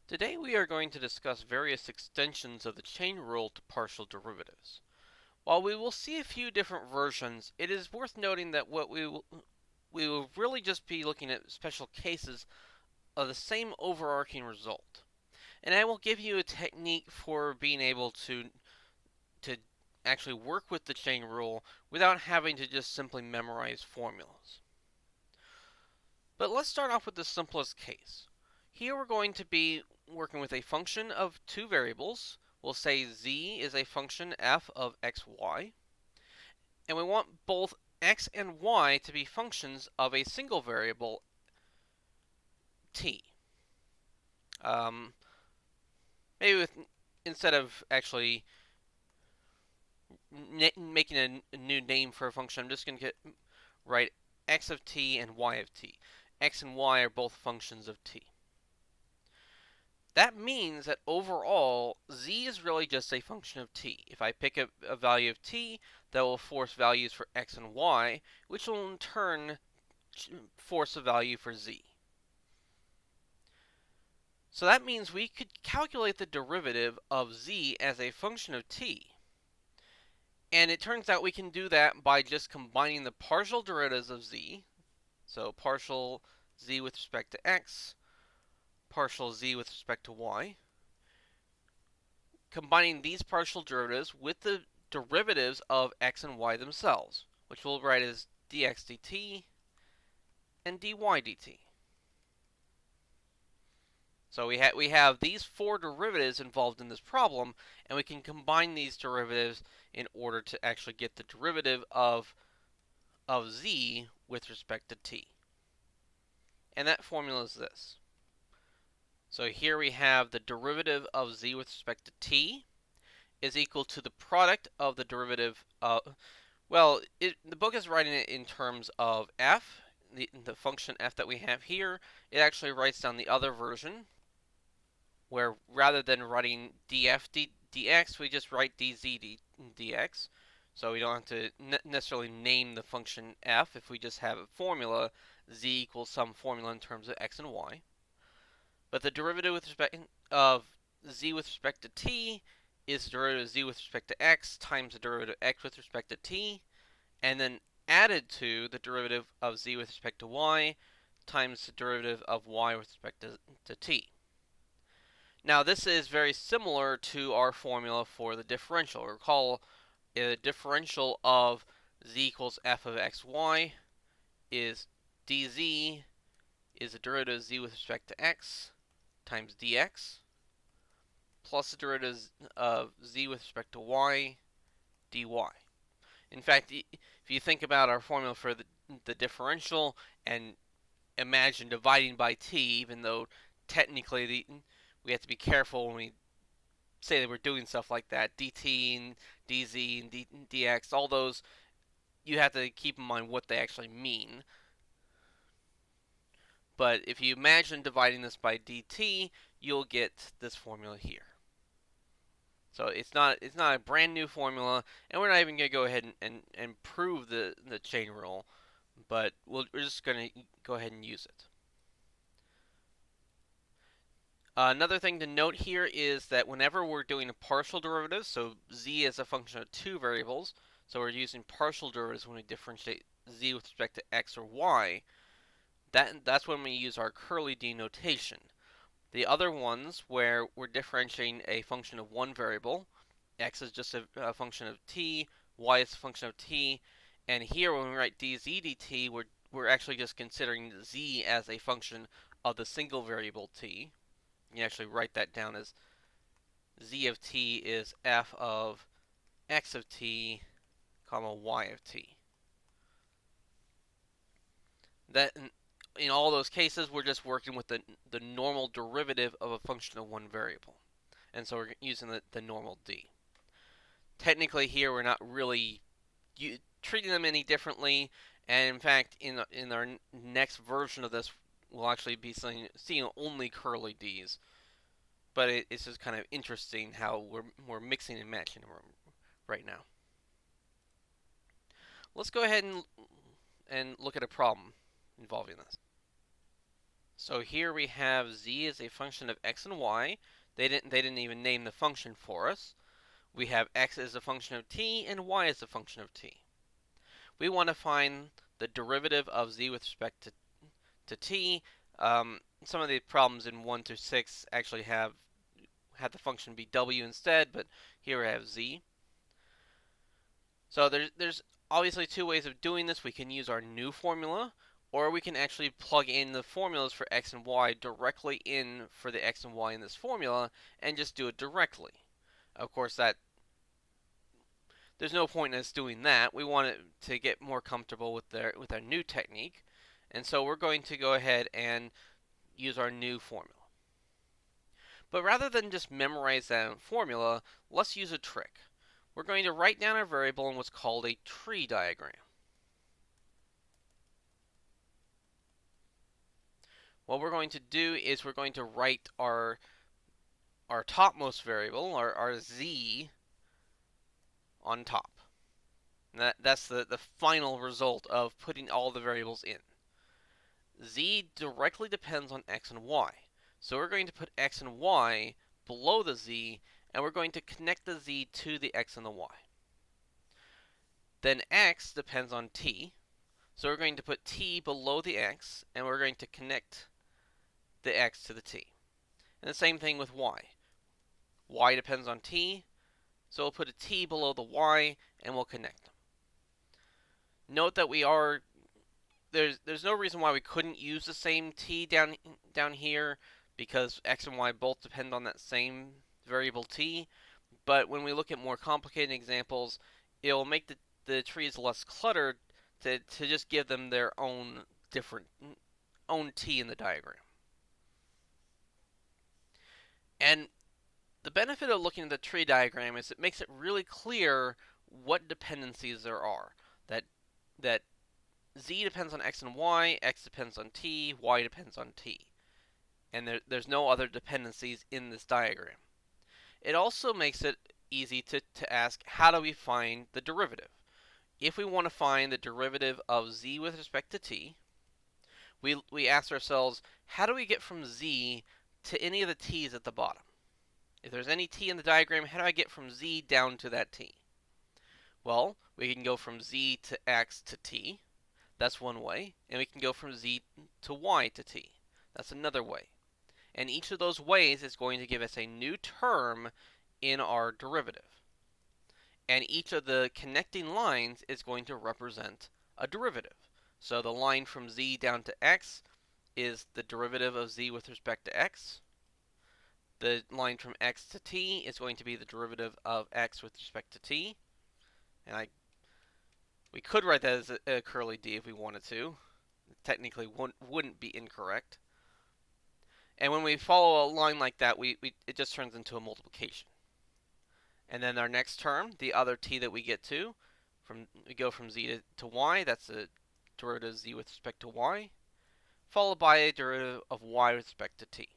Today we are going to discuss various extensions of the chain rule to partial derivatives. While we will see a few different versions, it is worth noting that we will really just be looking at special cases of the same overarching result. And I will give you a technique for being able to actually work with the chain rule without having to just simply memorize formulas. But let's start off with the simplest case. Here we're going to be working with a function of two variables. We'll say z is a function f of xy, and we want both x and y to be functions of a single variable t. Um, maybe with instead of actually making a new name for a function, I'm just going to write x of t and y of t. X and y are both functions of t. That means that overall, z is really just a function of t. If I pick a value of t, that will force values for x and y, which will in turn force a value for z. So that means we could calculate the derivative of z as a function of t. And it turns out we can do that by just combining the partial derivatives of z. So partial z with respect to x, partial z with respect to y. Combining these partial derivatives with the derivatives of x and y themselves, which we'll write as dx dt and dy dt. So we have these four derivatives involved in this problem, and we can combine these derivatives in order to actually get the derivative of z with respect to t. And that formula is this. So here we have the derivative of z with respect to t is equal to the product of the derivative of, the book is writing it in terms of f, the function f that we have here. It actually writes down the other version, where rather than writing dx, we just write dx. So we don't have to necessarily name the function f if we just have a formula, z equals some formula in terms of x and y. But the derivative with respect of z with respect to t is the derivative of z with respect to x times the derivative of x with respect to t, and then added to the derivative of z with respect to y times the derivative of y with respect to t. Now this is very similar to our formula for the differential. Recall the differential of z equals f of xy is dz is the derivative of z with respect to x times dx plus the derivative of z with respect to y dy. In fact, if you think about our formula for the differential and imagine dividing by t, even though technically we have to be careful when we say that we're doing stuff like that, dt and dz and dx, all those, you have to keep in mind what they actually mean. But if you imagine dividing this by dt, you'll get this formula here. So it's not a brand new formula, and we're not even going to go ahead and prove the chain rule, but we're just going to go ahead and use it. Another thing to note here is that whenever we're doing a partial derivative, so z is a function of two variables, so we're using partial derivatives when we differentiate z with respect to x or y, that's when we use our curly D notation. The other ones where we're differentiating a function of one variable, x is just a function of t, y is a function of t, and here when we write dz dt, we're actually just considering z as a function of the single variable t. You can actually write that down as z of t is f of x of t, comma y of t. That in all those cases, we're just working with the normal derivative of a function of one variable. And so we're using the normal d. Technically here, we're not really treating them any differently. And in fact, in our next version of this, we'll actually be seeing only curly d's. But it's just kind of interesting how we're mixing and matching them right now. Let's go ahead and look at a problem involving this. So here we have z as a function of x and y. They didn't even name the function for us. We have x as a function of t and y as a function of t. We want to find the derivative of z with respect to t. Some of the problems in 1 to 6 actually had the function be w instead, but here we have z. So there's obviously two ways of doing this. We can use our new formula, or we can actually plug in the formulas for x and y directly in for the x and y in this formula and just do it directly. Of course, there's no point in us doing that. We want it to get more comfortable with our new technique, and so we're going to go ahead and use our new formula. But rather than just memorize that formula, let's use a trick. We're going to write down our variable in what's called a tree diagram. What we're going to do is we're going to write our topmost variable, our z, on top. And that's the final result of putting all the variables in. Z directly depends on x and y. So we're going to put x and y below the z, and we're going to connect the z to the x and the y. Then x depends on t, so we're going to put t below the x, and we're going to connect the x to the t. And the same thing with y. Y depends on t, so we'll put a t below the y, and we'll connect them. Note that there's no reason why we couldn't use the same t down here, because x and y both depend on that same variable t. But when we look at more complicated examples, it'll make the trees less cluttered to just give them their own different t in the diagram. And the benefit of looking at the tree diagram is it makes it really clear what dependencies there are. That z depends on x and y, x depends on t, y depends on t. And there's no other dependencies in this diagram. It also makes it easy to ask, how do we find the derivative? If we want to find the derivative of z with respect to t, we ask ourselves, how do we get from z to any of the t's at the bottom? If there's any t in the diagram, how do I get from z down to that t? Well, we can go from z to x to t. That's one way. And we can go from z to y to t. That's another way. And each of those ways is going to give us a new term in our derivative. And each of the connecting lines is going to represent a derivative. So the line from z down to x is the derivative of z with respect to x. The line from x to t is going to be the derivative of x with respect to t. And we could write that as a curly d if we wanted to. It technically wouldn't be incorrect. And when we follow a line like that, it just turns into a multiplication. And then our next term, the other t that we get to, we go from z to y, that's a derivative of z with respect to y, followed by a derivative of y with respect to t.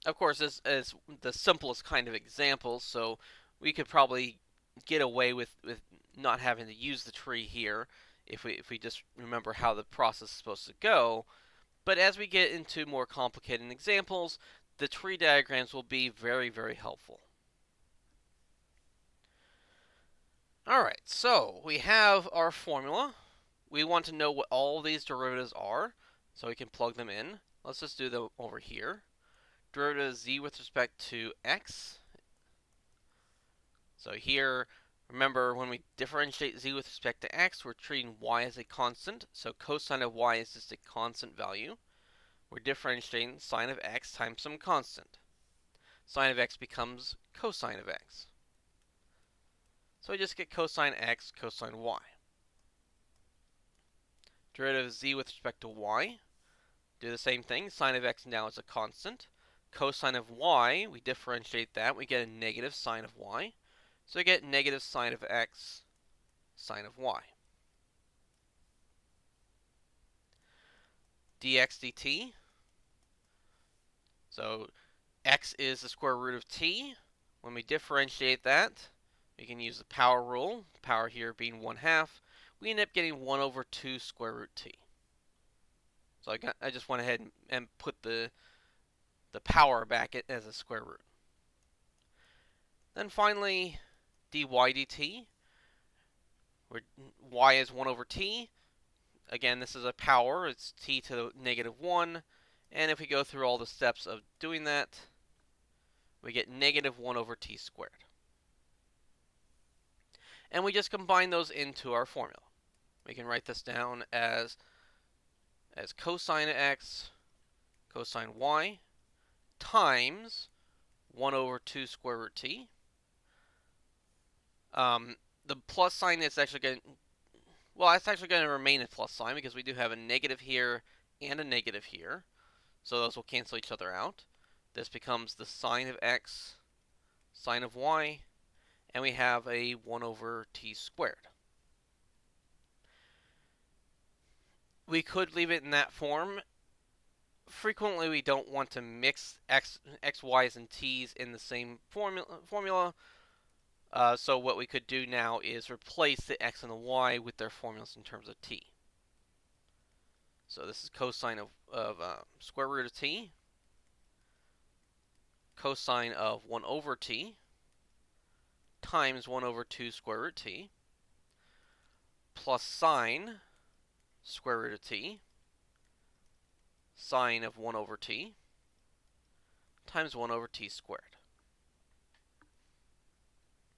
Of course, this is the simplest kind of example, so we could probably get away with not having to use the tree here if we just remember how the process is supposed to go. But as we get into more complicated examples, the tree diagrams will be very, very helpful. Alright, so we have our formula. We want to know what all these derivatives are, so we can plug them in. Let's just do them over here. Derivative of z with respect to x. So here, remember, when we differentiate z with respect to x, we're treating y as a constant. So cosine of y is just a constant value. We're differentiating sine of x times some constant. Sine of x becomes cosine of x. So we just get cosine x, cosine y. Derivative of z with respect to y. Do the same thing. Sine of x now is a constant. Cosine of y, we differentiate that. We get a negative sine of y. So we get negative sine of x, sine of y. Dx dt. So x is the square root of t. When we differentiate that, we can use the power rule, power here being 1/2. we end up getting 1 over 2 square root t. So I just went ahead and put the power back as a square root. Then finally, dy dt, where y is 1 over t. Again, this is a power. It's t to the negative 1. And if we go through all the steps of doing that, we get negative 1 over t squared. And we just combine those into our formula. We can write this down as cosine of x, cosine y, times 1 over 2 square root t. The plus sign is actually going to, well, it's actually going to remain a plus sign because we do have a negative here and a negative here. So those will cancel each other out. This becomes the sine of x, sine of y, and we have a 1 over t squared. We could leave it in that form. Frequently, we don't want to mix x, y's, and t's in the same formula. So what we could do now is replace the x and the y with their formulas in terms of t. So this is cosine of square root of t, cosine of 1 over t, times 1 over 2 square root t, plus sine square root of t, sine of 1 over t, times 1 over t squared.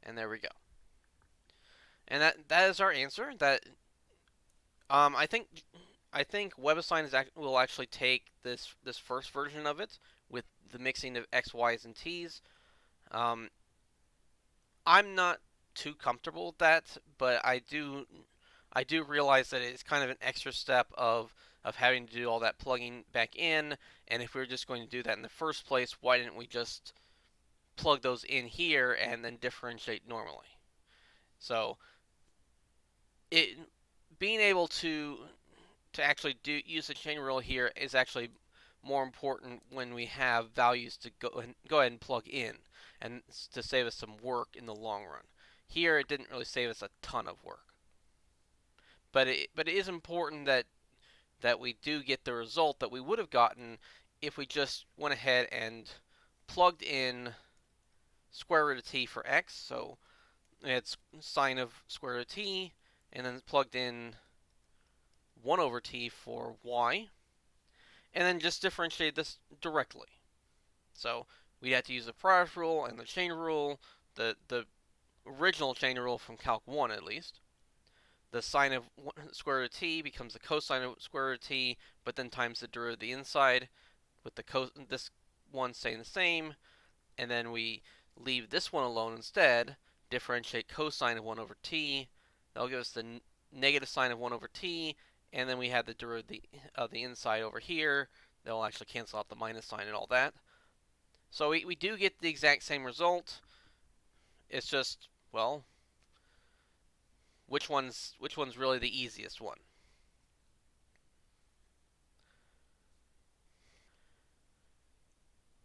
And there we go. And that is our answer. That I think WebAssign will actually take this first version of it with the mixing of x, y's, and t's. I'm not too comfortable with that, but I do realize that it's kind of an extra step of having to do all that plugging back in. And if we were just going to do that in the first place, why didn't we just plug those in here and then differentiate normally? So being able to actually use the chain rule here is actually more important when we have values to go ahead and plug in, and to save us some work in the long run. Here, it didn't really save us a ton of work, but it is important that we do get the result that we would have gotten if we just went ahead and plugged in square root of t for x. So it's sine of square root of t, and then plugged in 1 over t for y, and then just differentiate this directly. So we had to use the product rule and the chain rule, the original chain rule from Calc 1 at least. The sine of square root of t becomes the cosine of square root of t, but then times the derivative of the inside, with this one staying the same, and then we leave this one alone instead, differentiate cosine of 1 over t. That'll give us the negative sine of 1 over t, and then we have the derivative of the inside over here. They'll actually cancel out the minus sign and all that. So we do get the exact same result. It's just, well, which one's really the easiest one?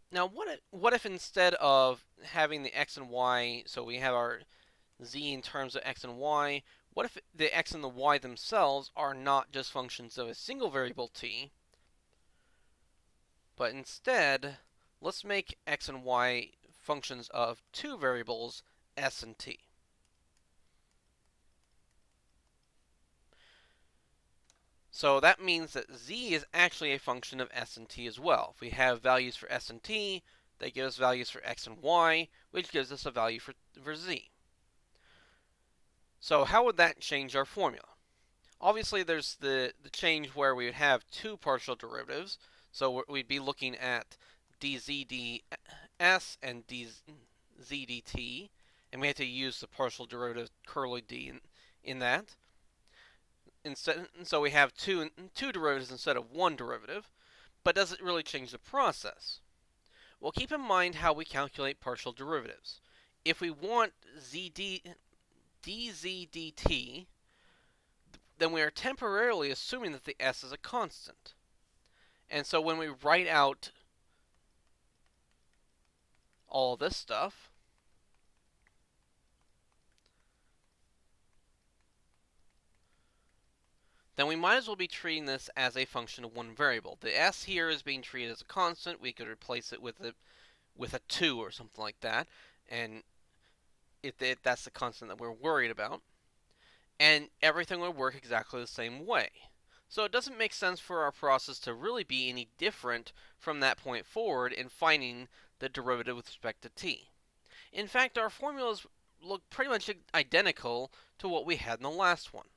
Now, what if instead of having the x and y, so we have our z in terms of x and y, what if the x and the y themselves are not just functions of a single variable t, but instead, let's make x and y functions of two variables, s and t. So that means that z is actually a function of s and t as well. If we have values for s and t, they give us values for x and y, which gives us a value for z. So how would that change our formula? Obviously, there's the change where we would have two partial derivatives. So we'd be looking at dz ds and dz dt, and we have to use the partial derivative curly d in that. So we have two derivatives instead of one derivative, but does it really change the process? Well, keep in mind how we calculate partial derivatives. If we want dz dt, then we are temporarily assuming that the s is a constant. And so when we write out all this stuff, then we might as well be treating this as a function of one variable. The s here is being treated as a constant. We could replace it with a 2 or something like that, and if that's the constant that we're worried about, and everything would work exactly the same way. So it doesn't make sense for our process to really be any different from that point forward in finding the derivative with respect to t. In fact, our formulas look pretty much identical to what we had in the last one.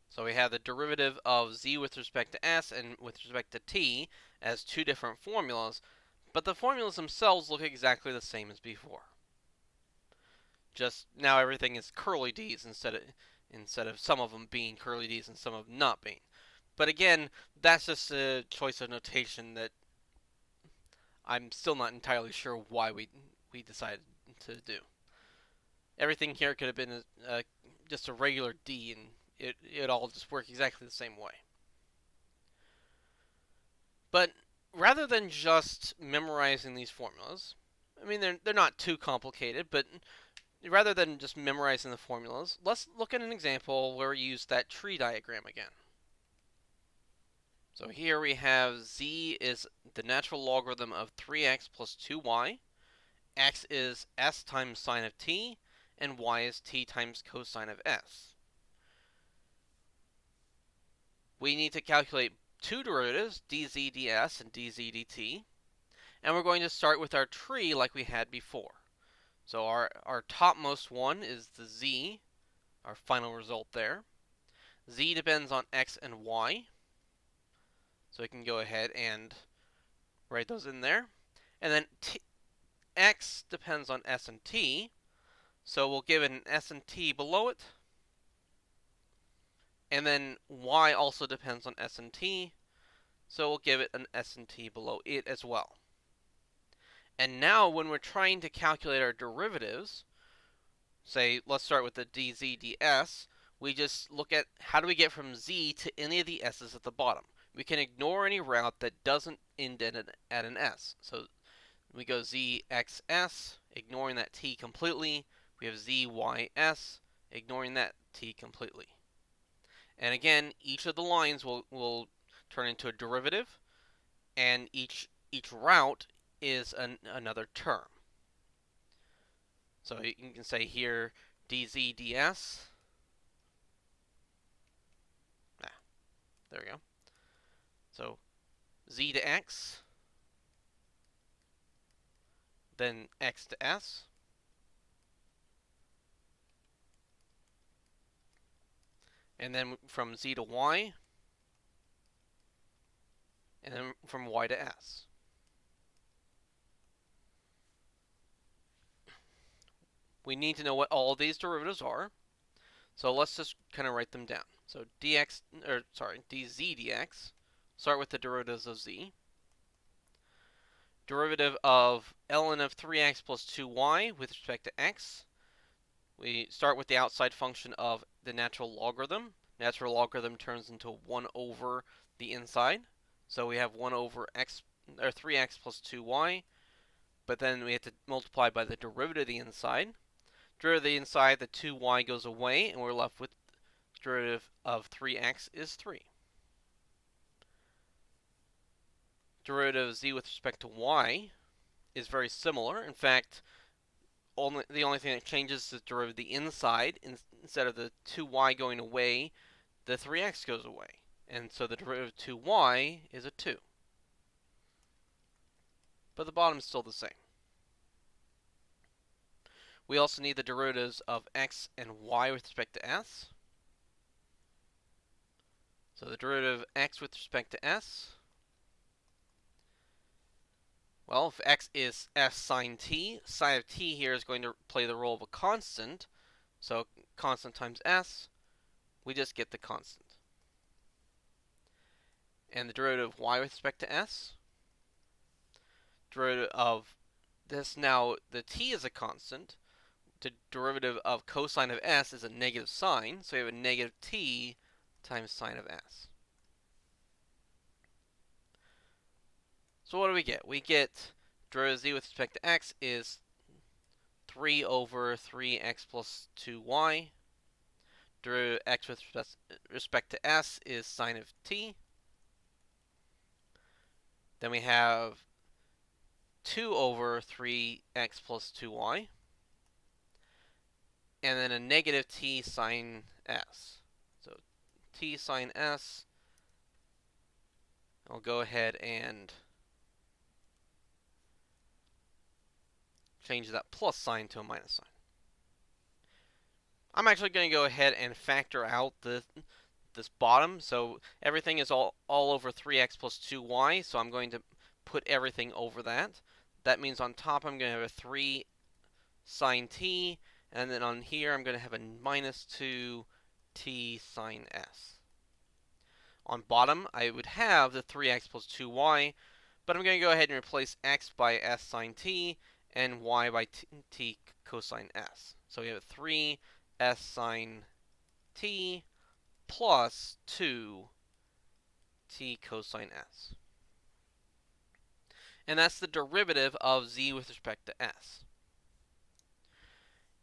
So we have the derivative of z with respect to s and with respect to t as two different formulas, but the formulas themselves look exactly the same as before. Just now everything is curly d's instead of some of them being curly d's and some of them not being. But again, that's just a choice of notation that I'm still not entirely sure why we decided to do. Everything here could have been just a regular d, and it all just work exactly the same way. But rather than just memorizing these formulas, I mean they're not too complicated, but rather than just memorizing the formulas, let's look at an example where we use that tree diagram again. So here we have z is the natural logarithm of 3x plus 2y, x is s times sine of t, and y is t times cosine of s. We need to calculate two derivatives, dz ds and dz dt, and we're going to start with our tree like we had before. So our topmost one is the z, our final result there. Z depends on x and y, so we can go ahead and write those in there. And then x depends on s and t, so we'll give it an s and t below it. And then y also depends on s and t, so we'll give it an s and t below it as well. And now when we're trying to calculate our derivatives, say let's start with the dz ds, we just look at how do we get from z to any of the s's at the bottom. We can ignore any route that doesn't indent at an s. So we go zxs, ignoring that t completely. We have zys, ignoring that t completely. And again, each of the lines will turn into a derivative, and each route is another term. So you can say here dz ds. There we go. So z to x, then x to s, and then from z to y, and then from y to s. We need to know what all of these derivatives are, so let's just kind of write them down. So dz dx, start with the derivatives of z. Derivative of ln of 3x plus 2y with respect to x. We start with the outside function of the natural logarithm. Natural logarithm turns into 1 over the inside. So we have 1 over x, or 3x plus 2y, but then we have to multiply by the derivative of the inside. Derivative of the inside, the 2y goes away, and we're left with the derivative of 3x is 3. Derivative of z with respect to y is very similar. In fact, the only thing that changes is the derivative of the inside. Instead of the 2y going away, the 3x goes away. And so the derivative of 2y is a 2. But the bottom is still the same. We also need the derivatives of x and y with respect to s. So the derivative of x with respect to s, well, if x is s sine of t here is going to play the role of a constant. So constant times s, we just get the constant. And the derivative of y with respect to s, derivative of this, now the t is a constant, the derivative of cosine of s is a negative sign, so we have a negative t times sine of s. So what do we get? We get derivative of z with respect to x is 3 over 3x plus 2y. derivative of x with respect to s is sine of t. Then we have 2 over 3x plus 2y. And then a negative t sine s. So t sine s, I'll go ahead and change that plus sign to a minus sign. I'm actually going to go ahead and factor out this bottom. So everything is all over 3x plus 2y. So I'm going to put everything over that. That means on top I'm going to have a 3 sine t. And then on here I'm going to have a minus 2 t sine s. On bottom I would have the 3x plus 2y. But I'm going to go ahead and replace x by s sine t and y by t cosine s. So we have 3 s sine t plus 2 t cosine s. And that's the derivative of z with respect to s.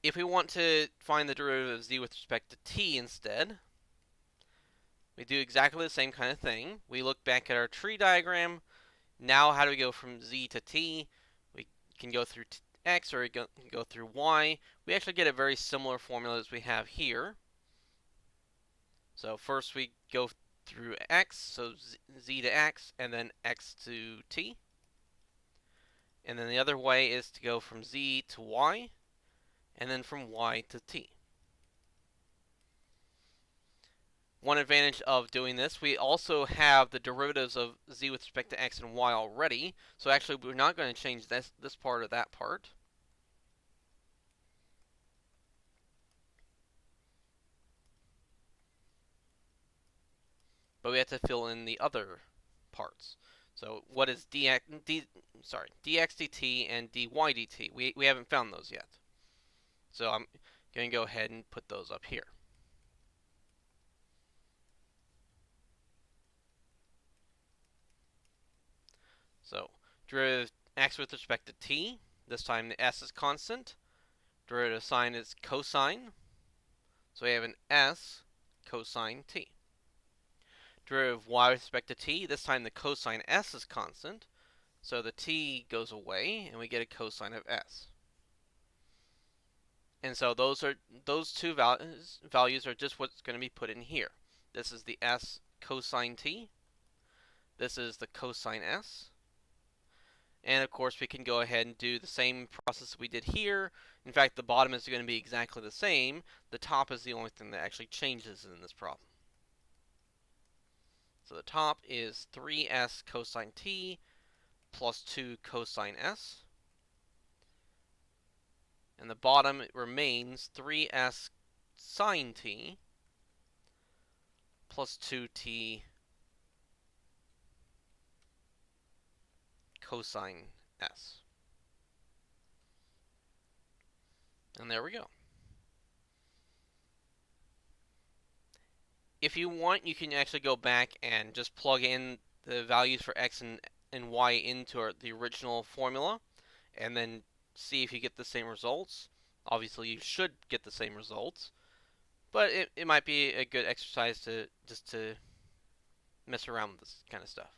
If we want to find the derivative of z with respect to t instead, we do exactly the same kind of thing. We look back at our tree diagram. Now how do we go from z to t? We can go through x or we go through y. We actually get a very similar formula as we have here. So first we go through x, so z to x, and then x to t. And then the other way is to go from z to y, and then from y to t. One advantage of doing this, we also have the derivatives of z with respect to x and y already. So actually we're not going to change this part or that part. But we have to fill in the other parts. So what is dx dt and dy dt? We haven't found those yet. So I'm going to go ahead and put those up here. So derivative x with respect to t. This time the s is constant. Derivative sign is cosine. So we have an s cosine t. Derivative y with respect to t. This time the cosine s is constant. So the t goes away, and we get a cosine of s. And so those two values are just what's going to be put in here. This is the s cosine t. This is the cosine s. And of course we can go ahead and do the same process we did here. In fact, the bottom is going to be exactly the same. The top is the only thing that actually changes in this problem. So the top is 3s cosine t plus 2 cosine s. And the bottom remains 3s sine t plus 2t cosine s. And there we go. If you want, you can actually go back and just plug in the values for x and y into the original formula, and then see if you get the same results. Obviously, you should get the same results, but it might be a good exercise to mess around with this kind of stuff.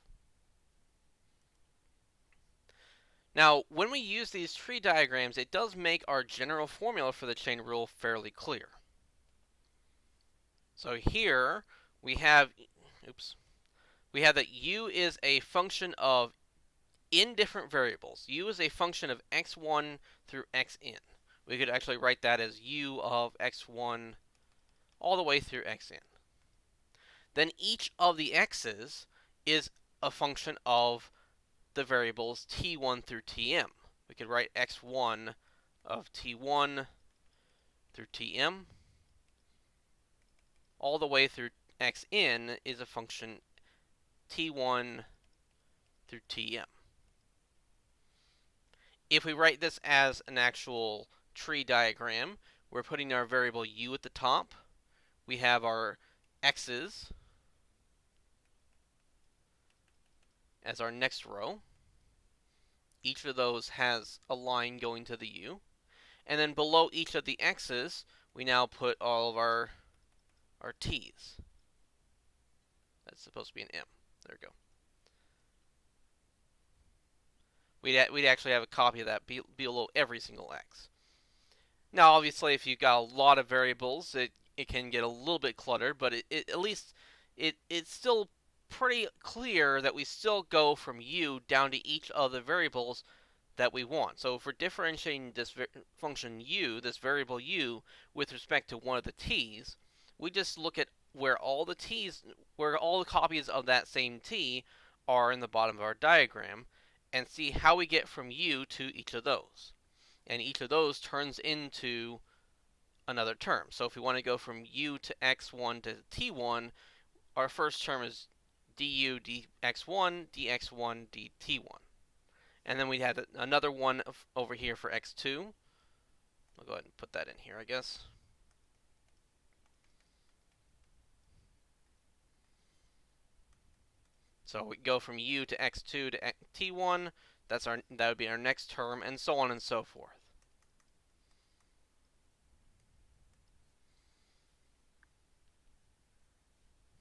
Now, when we use these tree diagrams, it does make our general formula for the chain rule fairly clear. So here we have, that u is a function of indifferent variables. U is a function of x1 through xn. We could actually write that as u of x1 all the way through xn. Then each of the x's is a function of the variables t1 through tm. We could write x1 of t1 through tm all the way through xn is a function t1 through tm. If we write this as an actual tree diagram, we're putting our variable u at the top. We have our x's as our next row. Each of those has a line going to the u. And then below each of the x's, we now put all of our our t's. That's supposed to be an m. There we go. We'd actually have a copy of that below every single x. Now, obviously, if you've got a lot of variables, it can get a little bit cluttered, but at least it's still pretty clear that we still go from u down to each of the variables that we want. So if we're differentiating this function u, this variable u, with respect to one of the t's, we just look at where all the copies of that same t are in the bottom of our diagram, and see how we get from u to each of those. And each of those turns into another term. So if we want to go from u to x1 to t1, our first term is du dx1, dx1, dt1. And then we had another one over here for x2. I'll go ahead and put that in here, I guess. So we go from u to x2 to t1. That would be our next term, and so on and so forth.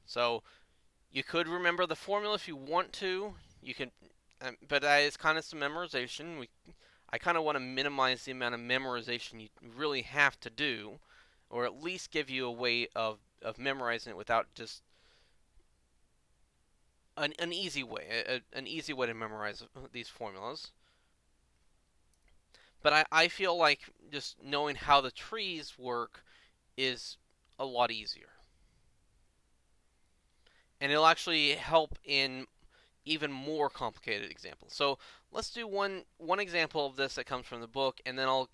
So you could remember the formula if you want to. You can, but that is kind of some memorization. I kind of want to minimize the amount of memorization you really have to do, or at least give you a way of memorizing it without just an easy way, an easy way to memorize these formulas. But I feel like just knowing how the trees work is a lot easier. And it'll actually help in even more complicated examples. So let's do one example of this that comes from the book, and then I'll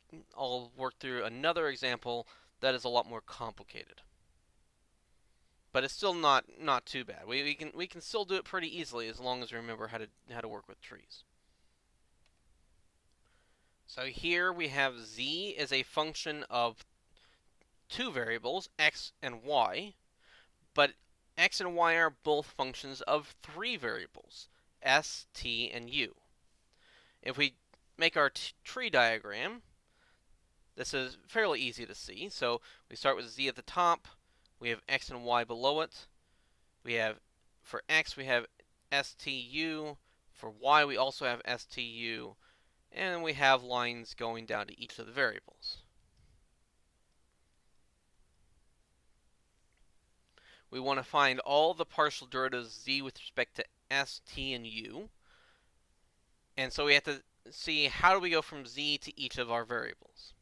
work through another example that is a lot more complicated. But it's still not too bad. We can still do it pretty easily as long as we remember how to work with trees. So here we have z as a function of two variables, x and y, but x and y are both functions of three variables, s, t, and u. If we make our tree diagram, this is fairly easy to see. So we start with z at the top, we have x and y below it. We have, for x, we have stu. For y, we also have stu. And then we have lines going down to each of the variables. We want to find all the partial derivatives z with respect to s, t, and u. And so we have to see how do we go from z to each of our variables.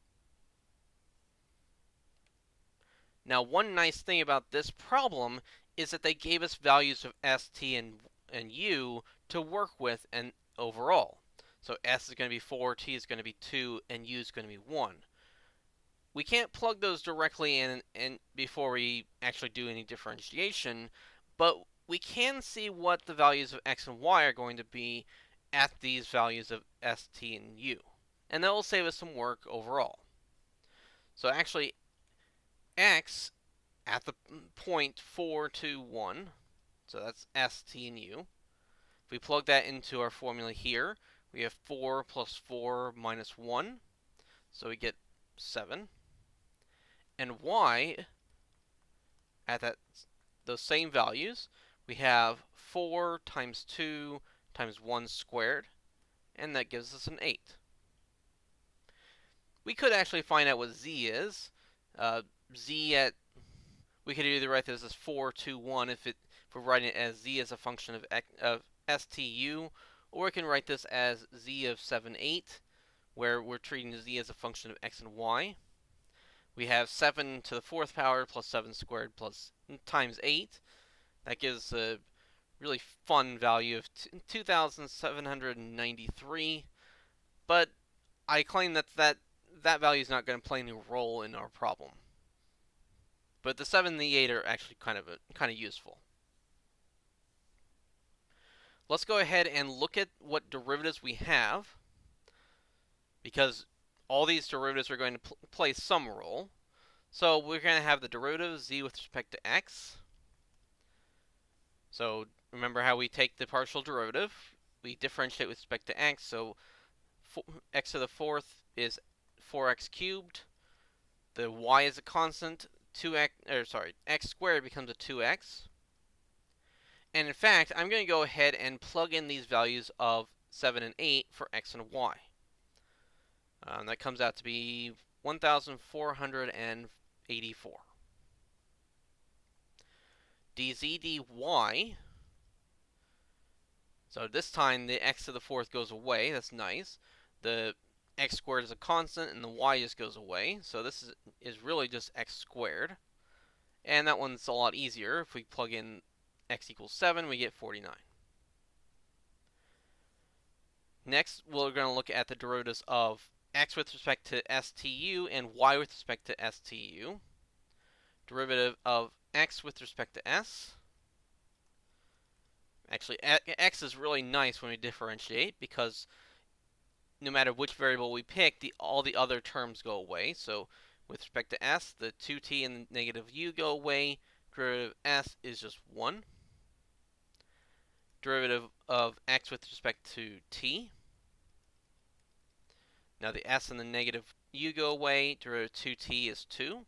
Now, one nice thing about this problem is that they gave us values of s, t, and u to work with and overall. So s is going to be 4, t is going to be 2, and u is going to be 1. We can't plug those directly in before we actually do any differentiation, but we can see what the values of x and y are going to be at these values of s, t, and u. And that will save us some work overall. So actually, x at the point 4, 2, 1, so that's s, t, and u. If we plug that into our formula here, we have 4 plus 4 minus 1, so we get 7. And y, at those same values, we have 4 times 2 times 1 squared, and that gives us an 8. We could actually find out what z is. We could either write this as 4, 2, 1 if we're writing it as z as a function of stu, or we can write this as z of 7, 8, where we're treating z as a function of x and y. We have 7 to the 4th power plus 7 squared plus times 8. That gives a really fun value of 2,793. But I claim that value is not going to play any role in our problem. But the 7 and the 8 are actually kind of useful. Let's go ahead and look at what derivatives we have, because all these derivatives are going to play some role. So we're going to have the derivative of z with respect to x. So remember how we take the partial derivative. We differentiate with respect to x. So x to the 4th is 4x cubed. The y is a constant. x squared becomes a 2x. And in fact, I'm going to go ahead and plug in these values of 7 and 8 for x and y. That comes out to be 1,484. dz dy. So this time the x to the fourth goes away. That's nice. The x squared is a constant and the y just goes away. So this is really just x squared. And that one's a lot easier. If we plug in x equals 7, we get 49. Next, we're going to look at the derivatives of x with respect to STU and y with respect to STU. Derivative of x with respect to s. Actually, x is really nice when we differentiate because no matter which variable we pick, all the other terms go away. So with respect to s, the 2t and the negative u go away. Derivative of s is just 1. Derivative of x with respect to t. Now the s and the negative u go away. Derivative of 2t is 2.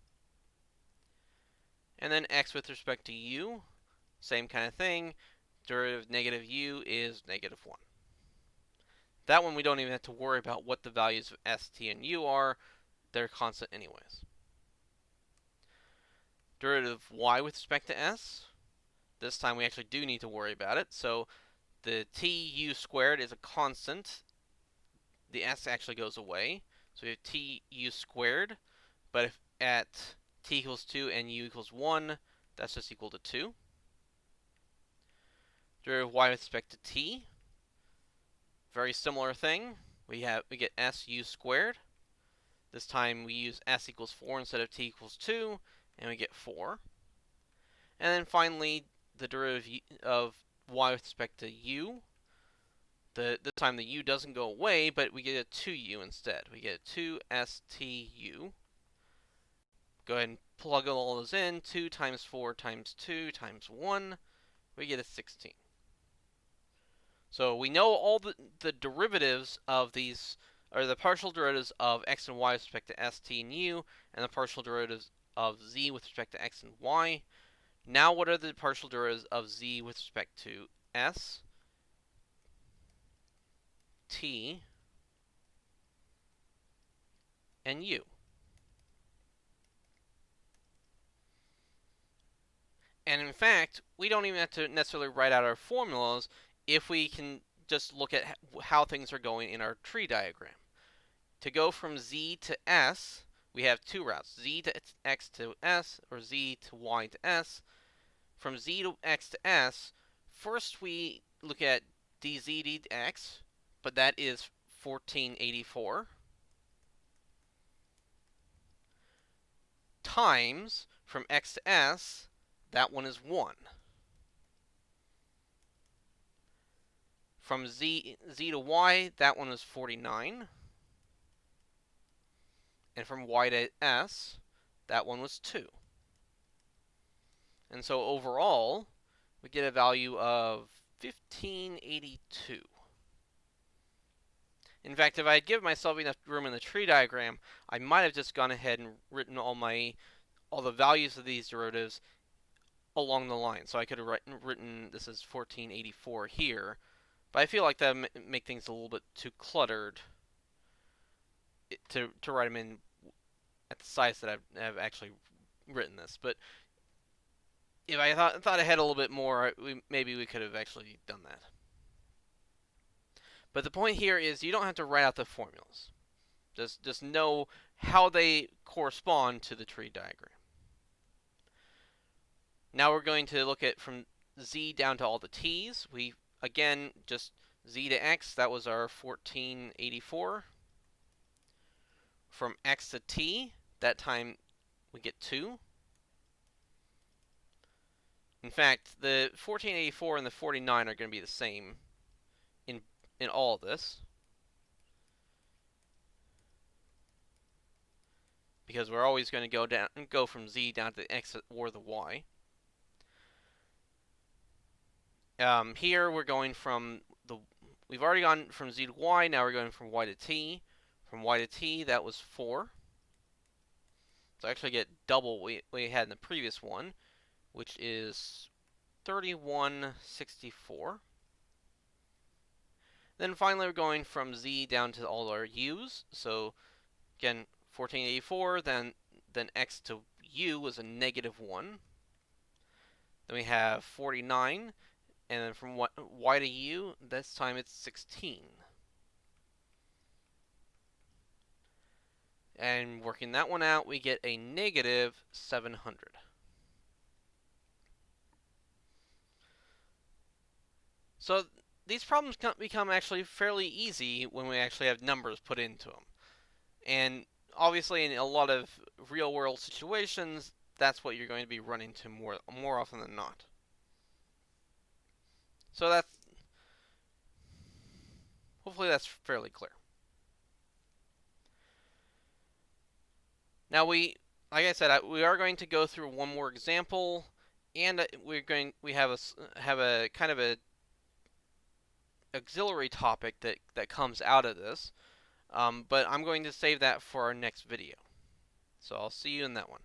And then x with respect to u, same kind of thing. Derivative of negative u is negative 1. That one we don't even have to worry about what the values of s, t, and u are. They're constant anyways. Derivative of y with respect to s. This time we actually do need to worry about it. So the tu squared is a constant. The s actually goes away. So we have tu squared. But if at t equals 2 and u equals 1, that's just equal to 2. Derivative of y with respect to t. Very similar thing. We get su squared. This time we use s equals 4 instead of t equals 2, and we get 4. And then finally, the derivative of y with respect to u. This time the u doesn't go away, but we get a 2u instead. We get a 2stu. Go ahead and plug all those in. 2 times 4 times 2 times 1. We get a 16. So we know all the derivatives of these, or the partial derivatives of x and y with respect to s, t, and u, and the partial derivatives of z with respect to x and y. Now what are the partial derivatives of z with respect to s, t, and u? And in fact, we don't even have to necessarily write out our formulas if we can just look at how things are going in our tree diagram. To go from z to s, we have two routes, z to x to s, or z to y to s. From z to x to s, first we look at dz dx, but that is 1484, times, from x to s, that one is 1. From z to y, that one is 49. And from y to s, that one was 2. And so overall, we get a value of 1582. In fact, if I had given myself enough room in the tree diagram, I might have just gone ahead and written all the values of these derivatives along the line. So I could have written this as 1484 here, but I feel like that would make things a little bit too cluttered to write them in at the size that I've actually written this. But if I thought ahead a little bit more, maybe we could have actually done that. But the point here is you don't have to write out the formulas. Just know how they correspond to the tree diagram. Now we're going to look at from z down to all the t's. We, again, just z to x, that was our 1484. From x to t, that time we get 2. In fact, the 1484 and the 49 are going to be the same in all of this, because we're always going to go from z down to the x or the y. Here we're going from we've already gone from z to y, now we're going from y to t. From y to t, that was 4. So I actually get double what we had in the previous one, which is 3164. Then finally we're going from z down to all our u's. So again, 1484, then x to u is a -1. Then we have 49, and then from y to u, this time it's 16. And working that one out, we get a -700. So these problems become actually fairly easy when we actually have numbers put into them. And obviously in a lot of real world situations, that's what you're going to be running into more often than not. So hopefully that's fairly clear. Now like I said, we are going to go through one more example, and we have a kind of a auxiliary topic that comes out of this, but I'm going to save that for our next video. So I'll see you in that one.